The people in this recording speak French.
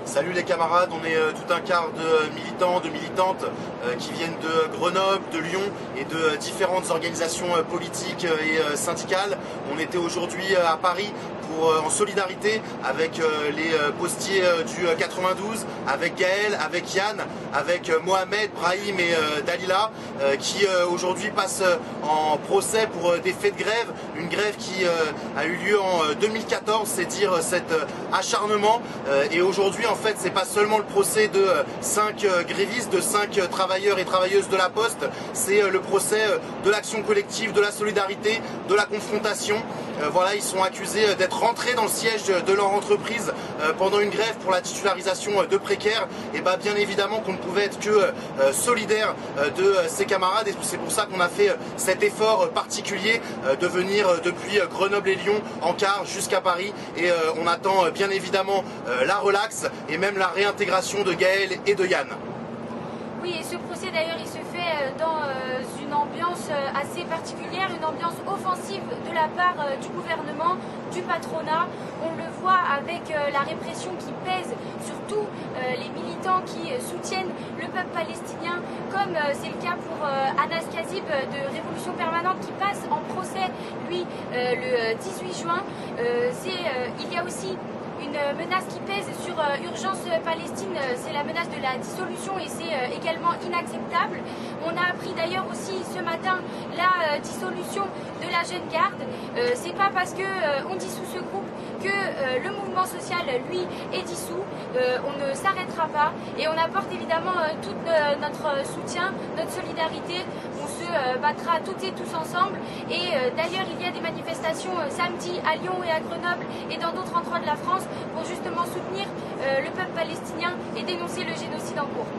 Salut les camarades, on est tout un quart de militants, de militantes qui viennent de Grenoble, de Lyon et de différentes organisations politiques et syndicales. On était aujourd'hui à Paris en solidarité avec les postiers du 92, avec Gaël, avec Yann, avec Mohamed, Brahim et Dalila qui aujourd'hui passent en procès pour des faits de grève. Une grève qui a eu lieu en 2014, c'est dire cet acharnement. Et aujourd'hui en fait c'est pas seulement le procès de 5 grévistes, de 5 travailleurs et travailleuses de la Poste, c'est le procès de l'action collective, de la solidarité, de la confrontation. Voilà, ils sont accusés d'être rentrés dans le siège de leur entreprise pendant une grève pour la titularisation de précaires. Et bien évidemment qu'on ne pouvait être que solidaire de ces camarades, et c'est pour ça qu'on a fait cet effort particulier de venir depuis Grenoble et Lyon en car jusqu'à Paris. Et on attend bien évidemment la relaxe et même la réintégration de Gaël et de Yann. Oui, et ce procès d'ailleurs il se fait dans une ambiance assez particulière, une ambiance offensive de la part du gouvernement, du patronat. On le voit avec la répression qui pèse sur tous les militants qui soutiennent le peuple palestinien, comme c'est le cas pour Anas Kazib de Révolution Permanente qui passe en procès, lui, le 18 juin. Il y a aussi une menace qui pèse sur Urgence Palestine, c'est la menace de la dissolution et c'est également inacceptable. On a appris d'ailleurs aussi ce matin la dissolution de la Jeune Garde. C'est pas parce que on dissout ce groupe que le mouvement social, lui, est dissous. On ne s'arrêtera pas et on apporte évidemment tout notre soutien, notre solidarité. On se battra toutes et tous ensemble. Et d'ailleurs, il y a des manifestations samedi à Lyon et à Grenoble et dans d'autres endroits de la France pour justement soutenir le peuple palestinien et dénoncer le génocide en cours.